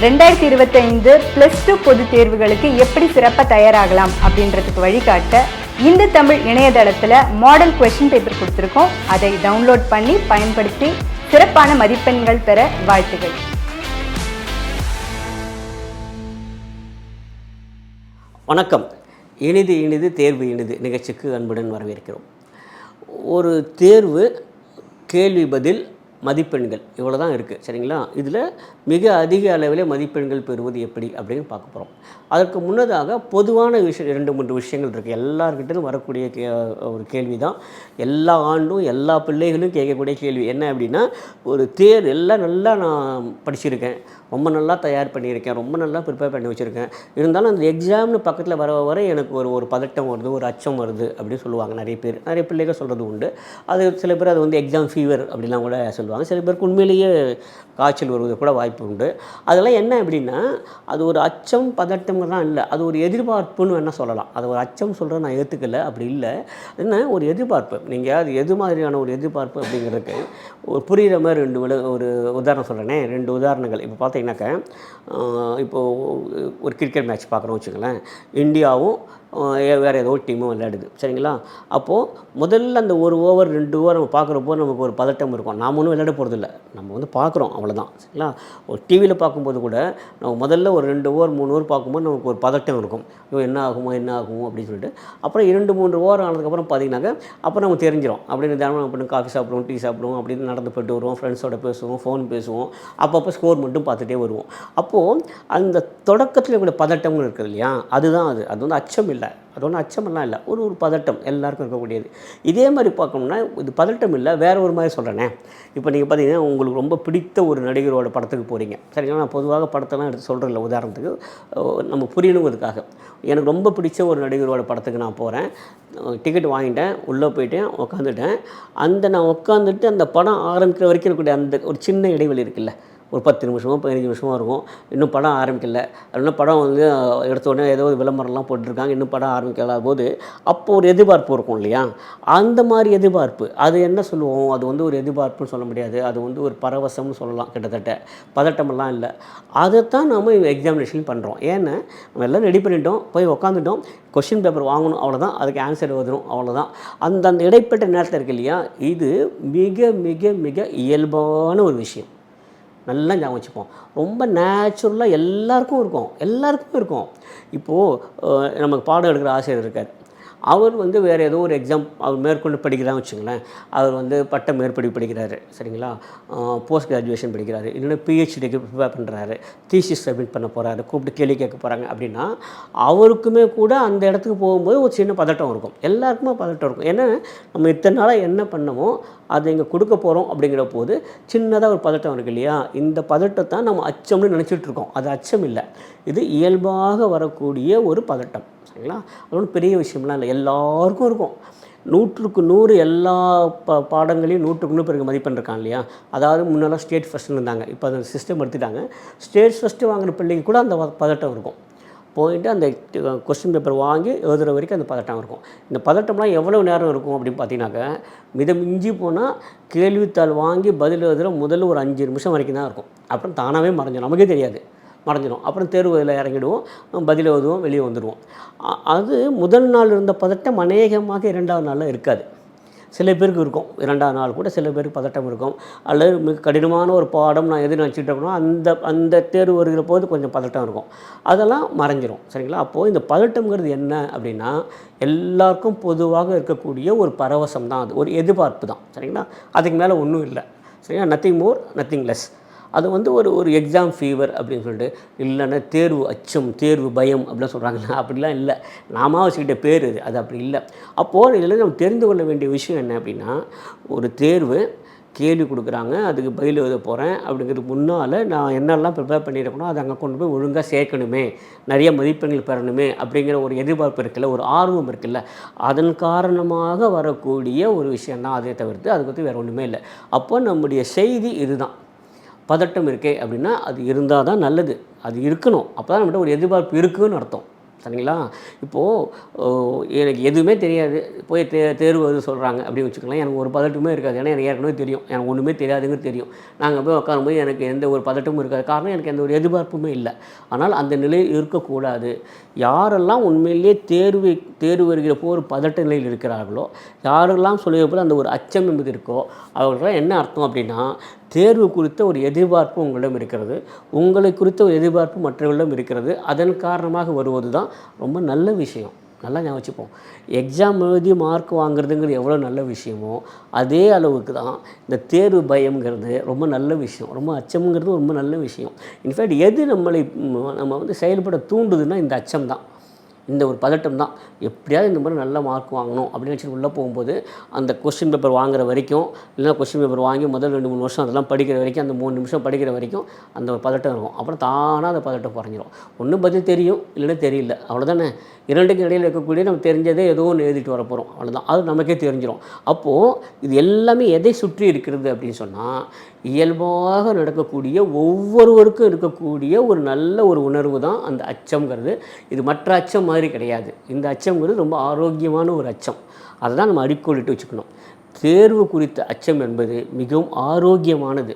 2025 +2 பொதுத் தேர்வுகளுக்கு எப்படி சிறப்பாக தயாராகலாம் அப்படின்றதுக்கு வழிகாட்ட இந்த தமிழ் இணையதளத்தில் மாடல் கொஸ்டின் பேப்பர் கொடுத்துருக்கோம். அதை டவுன்லோட் பண்ணி பயன்படுத்தி சிறப்பான மதிப்பெண்கள் பெற வாழ்த்துகள். வணக்கம். இனிது இனிது தேர்வு இனிது நிகழ்ச்சிக்கு அன்புடன் வரவேற்கிறோம். ஒரு தேர்வு, கேள்வி பதில், மதிப்பெண்கள் இவ்வளோ தான் இருக்குது, சரிங்களா? இதில் மிக அதிக அளவில் மதிப்பெண்கள் பெறுவது எப்படி அப்படின்னு பார்க்க போகிறோம். அதற்கு முன்னதாக பொதுவான விஷயம் 2-3 விஷயங்கள் இருக்குது. எல்லார்கிட்டும் வரக்கூடிய ஒரு கேள்வி தான், எல்லா ஆண்டும் எல்லா பிள்ளைகளும் கேட்கக்கூடிய கேள்வி என்ன அப்படின்னா, ஒரு எல்லாம் நல்லா நான் படிச்சிருக்கேன், ரொம்ப நல்லா தயார் பண்ணியிருக்கேன், ரொம்ப நல்லா ப்ரிப்பேர் பண்ணி வச்சுருக்கேன், இருந்தாலும் அந்த எக்ஸாம்னு பக்கத்தில் வர எனக்கு ஒரு பதட்டம் வருது, ஒரு அச்சம் வருது அப்படின்னு சொல்லுவாங்க. நிறைய பிள்ளைகள் சொல்கிறது உண்டு. அது சில பேர் அது வந்து எக்ஸாம் ஃபீவர் அப்படிலாம் கூட சொல்லுவாங்க. சில பேருக்கு உண்மையிலேயே காய்ச்சல் வருவது கூட வாய்ப்பு உண்டு. அதெல்லாம் என்ன அப்படின்னா, அது ஒரு அச்சம் பதட்டம்லாம் இல்லை, அது ஒரு எதிர்பார்ப்புன்னு வேணால் சொல்லலாம். அது ஒரு அச்சம் சொல்கிறேன், நான் ஏற்றுக்கல, அப்படி இல்லை. என்ன ஒரு எதிர்பார்ப்பு, நீங்கள் அது எது மாதிரியான ஒரு எதிர்பார்ப்பு அப்படிங்கிறதுக்கு ஒரு புரிகிற மாதிரி ஒரு உதாரணம் சொல்கிறேனே. 2 உதாரணங்கள். இப்போ பார்த்தீங்கன்னாக்கா, இப்போது ஒரு கிரிக்கெட் மேட்ச் பார்க்குறோம் வச்சுங்களேன். இந்தியாவும் வேறு ஏதோ டீமும் விளையாடுது, சரிங்களா? அப்போது முதல்ல அந்த 1 ஓவர் 2 ஓவர் நம்ம பார்க்குறப்போ நமக்கு ஒரு பதட்டம் இருக்கும். நாம் ஒன்றும் விளையாட போகிறதில்ல, நம்ம வந்து பார்க்குறோம், அவ்வளோதான், சரிங்களா? ஒரு டிவியில் பார்க்கும்போது கூட நம்ம முதல்ல ஒரு 2 ஓவர் 3 ஓவர் பார்க்கும்போது நமக்கு ஒரு பதட்டம் இருக்கும். என்ன ஆகுமோ அப்படின்னு சொல்லிட்டு. அப்புறம் 2-3 ஓவர் ஆனதுக்கப்புறம் பார்த்தீங்கன்னாக்கா, அப்புறம் நம்ம தெரிஞ்சிடும். அப்படின்னு தினமும் அப்படின்னு காஃபி சாப்பிடுவோம், டீ சாப்பிடுவோம், அப்படின்னு நடந்து போய்ட்டு வருவோம், ஃப்ரெண்ட்ஸோட பேசுவோம், ஃபோன் பேசுவோம், அப்பப்போ ஸ்கோர் மட்டும் பார்த்துட்டே வருவோம். அப்போது அந்த தொடக்கத்தில் கூட பதட்டம்னு இருக்குது இல்லையா, அதுதான் அது வந்து அச்சம் இல்லை, அது ஒன்றும் அச்சமெல்லாம் இல்லை, ஒரு பதட்டம் எல்லாருக்கும் இருக்கக்கூடியது. இதே மாதிரி பார்க்கணும்னா இது பதட்டம் இல்லை, வேறு ஒரு மாதிரி சொல்கிறேனே. இப்போ நீங்கள் பார்த்தீங்கன்னா, உங்களுக்கு ரொம்ப பிடித்த ஒரு நடிகரோட படத்துக்கு போகிறீங்க, சரிங்களா? நான் பொதுவாக படத்தெல்லாம் எடுத்து சொல்கிறதில்ல, உதாரணத்துக்கு நம்ம புரியணுங்கிறதுக்காக. எனக்கு ரொம்ப பிடிச்ச ஒரு நடிகரோட படத்துக்கு நான் போகிறேன், டிக்கெட் வாங்கிட்டேன், உள்ளே போயிட்டேன், உட்காந்துட்டேன். நான் உட்காந்துட்டு அந்த படம் ஆரம்பிக்கிற வரைக்கும் இருக்கக்கூடிய அந்த ஒரு சின்ன இடைவெளி இருக்குல்ல, ஒரு 10 நிமிஷமோ 15 நிமிஷமோ இருக்கும். இன்னும் படம் ஆரம்பிக்கல, அப்படின்னா படம் வந்து எடுத்த உடனே ஏதோ விளம்பரம்லாம் போட்டிருக்காங்க, இன்னும் படம் ஆரம்பிக்கல போது அப்போ ஒரு எதிர்பார்ப்பு இருக்கும் இல்லையா? அந்த மாதிரி எதிர்பார்ப்பு, அது என்ன சொல்லுவோம், அது வந்து ஒரு எதிர்பார்ப்புன்னு சொல்ல முடியாது, அது வந்து ஒரு பரவசம்னு சொல்லலாம். கிட்டத்தட்ட பதட்டமெல்லாம் இல்லை. அதைத்தான் நம்ம எக்ஸாமினேஷன் பண்ணுறோம். ஏன்னா நம்ம எல்லாம் ரெடி பண்ணிட்டோம், போய் உட்காந்துட்டோம், கொஷின் பேப்பர் வாங்கணும், அவ்வளோதான், அதுக்கு ஆன்சர் வந்துடும், அவ்வளோதான். அந்த இடைப்பட்ட நேரத்தில் இருக்கு இல்லையா, இது மிக மிக மிக இயல்பான ஒரு விஷயம். நல்லா ஞாபகம் வச்சுப்போம். ரொம்ப நேச்சுரலாக எல்லாருக்கும் இருக்கும். இப்போது நமக்கு பாடம் எடுக்கிற ஆசிரியர் இருக்கார். அவர் வந்து வேறு ஏதோ ஒரு எக்ஸாம் அவர் மேற்கொண்டு படிக்கிறான்னு வச்சுங்களேன். அவர் வந்து பட்ட மேற்படி படிக்கிறாரு, சரிங்களா? போஸ்ட் கிராஜுவேஷன் படிக்கிறாரு, இல்லைன்னா பிஹெச்டிக்கு ப்ரிப்பேர் பண்ணுறாரு, தீசிஸ் சப்மிட் பண்ண போகிறாரு, கூப்பிட்டு கேள்வி கேட்க போகிறாங்க அப்படின்னா, அவருக்குமே கூட அந்த இடத்துக்கு போகும்போது ஒரு சின்ன பதட்டம் இருக்கும். எல்லாருக்குமே பதட்டம் இருக்கும். ஏன்னா நம்ம இத்தனை நாளாக என்ன பண்ணமோ அதை இங்கே கொடுக்க போகிறோம் அப்படிங்கிற போது சின்னதாக ஒரு பதட்டம் இருக்குது இல்லையா? இந்த பதட்டத்தை நம்ம அச்சம்னு நினச்சிட்ருக்கோம். அது அச்சம் இல்லை, இது இயல்பாக வரக்கூடிய ஒரு பதட்டம், சரிங்களா? அது ஒன்றும் பெரிய விஷயம்லாம் இல்லை, எல்லாருக்கும் இருக்கும். 100க்கு 100 எல்லா பாடங்களையும் 100க்கு 100 பேருக்கு மதிப்பெண் இருக்கான் இல்லையா? அதாவது முன்னெல்லாம் ஸ்டேட் ஃபஸ்ட்டுன்னு இருந்தாங்க, இப்போ அந்த சிஸ்டம் எடுத்துட்டாங்க. ஸ்டேட் ஃபஸ்ட்டு வாங்குகிற பிள்ளைக்கு கூட அந்த பதட்டம் இருக்கும். போயிட்டு அந்த கொஸ்டின் பேப்பர் வாங்கி எழுதுகிற வரைக்கும் அந்த பதட்டம் இருக்கும். இந்த பதட்டம்லாம் எவ்வளோ நேரம் இருக்கும் அப்படின்னு பார்த்தீங்கன்னாக்கா, மிஞ்சி போனால் கேள்வித்தாள் வாங்கி பதில் எழுதுகிற முதல்ல ஒரு 5 நிமிஷம் வரைக்கும் தான் இருக்கும். அப்புறம் தானாகவே நமக்கே தெரியாது, மறைஞ்சிடும். அப்புறம் தேர்வில் இறங்கிடுவோம், பதில் எழுதுவோம், வெளியே வந்துடுவோம். அது முதல் நாள் இருந்த பதட்டம் அநேகமாக 2வது நாளில் இருக்காது. சில பேருக்கு இருக்கும், 2வது நாள் கூட சில பேருக்கு பதட்டம் இருக்கும். அல்லது மிக கடினமான ஒரு பாடம் நான் எது நினச்சிட்டு இருக்கணும், அந்த தேர்வு வருகிற போது கொஞ்சம் பதட்டம் இருக்கும், அதெல்லாம் மறைஞ்சிரும், சரிங்களா? அப்போது இந்த பதட்டம்ங்கிறது என்ன அப்படின்னா, எல்லாருக்கும் பொதுவாக இருக்கக்கூடிய ஒரு பரவசம் தான், அது ஒரு எதிர்பார்ப்பு தான், சரிங்களா? அதுக்கு மேலே ஒன்றும் இல்லை, சரிங்களா? Nothing more nothing less. அது வந்து ஒரு எக்ஸாம் ஃபீவர் அப்படின்னு சொல்லிட்டு, இல்லைன்னா தேர்வு அச்சம், தேர்வு பயம் அப்படிலாம் சொல்கிறாங்களா, அப்படிலாம் இல்லை. நாம வச்சுக்கிட்ட பேர் அது அப்படி இல்லை. அப்போது இதில் நம்ம தெரிந்து கொள்ள வேண்டிய விஷயம் என்ன அப்படின்னா, ஒரு தேர்வு கேள்வி கொடுக்குறாங்க, அதுக்கு பதில் எழுத போகிறேன் அப்படிங்கிறதுக்கு முன்னால் நான் என்னெல்லாம் ப்ரிப்பேர் பண்ணியிருக்கணும், அதை அங்கே கொண்டு போய் ஒழுங்காக சேர்க்கணுமே, நிறைய மதிப்பெண்கள் பெறணுமே அப்படிங்கிற ஒரு எதிர்பார்ப்பு இருக்குல்ல, ஒரு ஆர்வம் இருக்குல்ல, அதன் காரணமாக வரக்கூடிய ஒரு விஷயந்தான். அதை தவிர்த்து அதுக்கு வந்து வேறு ஒன்றுமே இல்லை. அப்போ நம்முடைய செய்தி இதுதான். பதட்டம் இருக்கே அப்படின்னா அது இருந்தால் தான் நல்லது, அது இருக்கணும். அப்போ தான் நம்மகிட்ட ஒரு எதிர்பார்ப்பு இருக்குதுன்னு அர்த்தம். சரிங்களா? இப்போது எனக்கு எதுவுமே தெரியாது, போய் தேர்வு வந்து சொல்கிறாங்க அப்படின்னு வச்சுக்கலாம். எனக்கு ஒரு பதட்டமே இருக்காது. ஏன்னா எனக்கு ஏற்கனவே தெரியும், எனக்கு ஒன்றுமே தெரியாதுங்கிறது தெரியும். நாங்கள் போய் உட்காரும்போது எனக்கு எந்த ஒரு பதட்டமும் இருக்காது. காரணம் எனக்கு எந்த ஒரு எதிர்பார்ப்புமே இல்லை. ஆனால் அந்த நிலையில் இருக்கக்கூடாது. யாரெல்லாம் உண்மையிலேயே தேர்வு வருகிறப்போ ஒரு பதட்ட நிலையில் இருக்கிறார்களோ, யாரெல்லாம் சொல்லுகிற போது அந்த ஒரு அச்சம் என்பது இருக்கோ, அவர்களெலாம் என்ன அர்த்தம் அப்படின்னா, தேர்வு குறித்த ஒரு எதிர்பார்ப்பு உங்களிடம் இருக்கிறது, உங்களை குறித்த ஒரு எதிர்பார்ப்பு மற்றவர்களிடம் இருக்கிறது. அதன் காரணமாக வருவது தான் ரொம்ப நல்ல விஷயம். நல்லா ஞாபகம் வச்சுப்போம். எக்ஸாம் எழுதி மார்க் வாங்குறதுங்கிறது எவ்வளோ நல்ல விஷயமோ, அதே அளவுக்கு தான் இந்த தேர்வு பயம்ங்கிறது ரொம்ப நல்ல விஷயம். ரொம்ப அச்சம்ங்கிறது ரொம்ப நல்ல விஷயம். இன்ஃபேக்ட் எது நம்ம வந்து செயல்பட தூண்டுதுன்னா இந்த அச்சம் தான், இந்த ஒரு பதட்டம் தான். எப்படியாவது இந்த மாதிரி நல்ல மார்க் வாங்கணும் அப்படின்னு வச்சுட்டு உள்ளே போகும்போது, அந்த கொஸ்டின் பேப்பர் வாங்குற வரைக்கும், இல்லைனா கொஸ்டின் பேப்பர் வாங்கி முதல் 2-3 வருஷம் அதெல்லாம் படிக்கிற வரைக்கும், அந்த 3 நிமிஷம் படிக்கிற வரைக்கும் அந்த ஒரு பதட்டம் இருக்கும். அப்புறம் தானாக அந்த பதட்டம் குறைஞ்சிரும். ஒன்று பதில் தெரியும், இல்லைன்னா தெரியல, அவ்வளோதானே. இரண்டுக்கு இடையில் இருக்கக்கூடிய நம்ம தெரிஞ்சதே ஏதோ ஒன்று எழுதிட்டு வர போகிறோம், அவ்வளோதான். அது நமக்கே தெரிஞ்சிடும். அப்போது இது எல்லாமே எதை சுற்றி இருக்கிறது அப்படின்னு சொன்னால், இயல்பாக நடக்கக்கூடிய ஒவ்வொருவருக்கும் இருக்கக்கூடிய ஒரு நல்ல ஒரு உணர்வு தான் அந்த அச்சம்ங்கிறது. இது மற்ற அச்சம் மாதிரி கிடையாது. இந்த அச்சம்ங்கிறது ரொம்ப ஆரோக்கியமான ஒரு அச்சம். அதை தான் நம்ம அடிக்கோடிட்டு வச்சுக்கணும். தேர்வு குறித்த அச்சம் என்பது மிகவும் ஆரோக்கியமானது,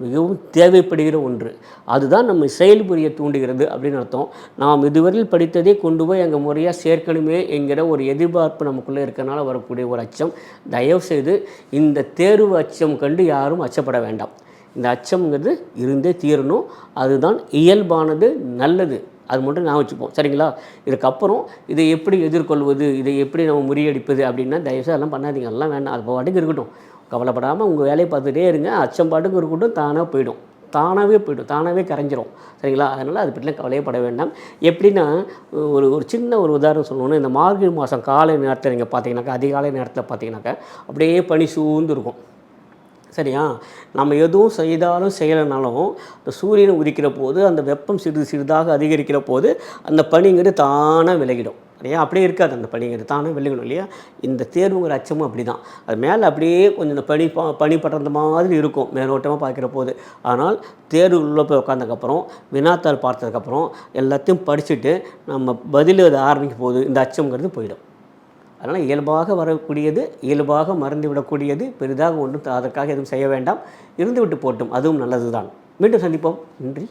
மிகவும் தேவைப்படுகிற ஒன்று. அதுதான் நம்ம செயல்புரிய தூண்டுகிறது அப்படின்னு அர்த்தம். நாம் இதுவரையில் படித்ததை கொண்டு போய் அங்கே முறையாக சேர்க்கணுமே என்கிற ஒரு எதிர்பார்ப்பு நமக்குள்ளே இருக்கிறனால வரக்கூடிய ஒரு அச்சம். தயவுசெய்து இந்த தேர்வு அச்சம் கண்டு யாரும் அச்சப்பட வேண்டாம். இந்த அச்சம்ங்கிறது இருந்தே தீரணும். அதுதான் இயல்பானது, நல்லது. அது மட்டும் நான் வச்சுப்போம், சரிங்களா? இதுக்கப்புறம் இதை எப்படி எதிர்கொள்வது, இதை எப்படி நம்ம முறியடிப்பது அப்படின்னா தயவுசெய்து அதெல்லாம் பண்ணாதீங்க. அதெல்லாம் வேண்டாம். அது பாட்டுக்கு இருக்கட்டும். கவலைப்படாமல் உங்கள் வேலையை பார்த்துட்டே இருங்க. அச்சம் பாட்டுக்கு இருக்கட்டும், தானாக போயிடும், தானாகவே கரைஞ்சிரும், சரிங்களா? அதனால் அது பற்றிலாம் கவலையே பட வேண்டாம். எப்படின்னா, ஒரு சின்ன ஒரு உதாரணம் சொல்லணும்னா, இந்த மார்கழி மாதம் காலை நேரத்தில் நீங்கள் பார்த்தீங்கன்னாக்கா, அதிகாலை நேரத்தில் பார்த்தீங்கன்னாக்கா அப்படியே பனி சூழ்ந்து இருக்கும், சரியா? நம்ம எதுவும் செய்தாலும் செய்யலைனாலும் இந்த சூரியன் உதிக்கிற போது அந்த வெப்பம் சிறிதாக அதிகரிக்கிற போது அந்த பனிங்கிறது தானாக விலகிடும், இல்லையா? அப்படியே இருக்காது, அந்த பனிங்கிறது தானாக விலகணும், இல்லையா? இந்த தேர்வுங்கிற அச்சமும் அப்படி தான். அது மேலே அப்படியே கொஞ்சம் இந்த பனி படர்ந்த மாதிரி இருக்கும் மேலோட்டமாக பார்க்குற போது. ஆனால் தேர்வு உள்ளே போய் உட்காந்ததுக்கப்புறம், வினாத்தாள் பார்த்ததுக்கப்புறம், எல்லாத்தையும் படிச்சுட்டு நம்ம பதில் அதை ஆரம்பிக்கும் போது இந்த அச்சங்கிறது போயிடும். அதனால் இயல்பாக வரக்கூடியது, இயல்பாக மறந்து விடக்கூடியது, பெரிதாக ஒன்றும் அதற்காக எதுவும் செய்ய வேண்டாம். இருந்துவிட்டு போட்டும், அதுவும் நல்லது தான். மீண்டும் சந்திப்போம். நன்றி.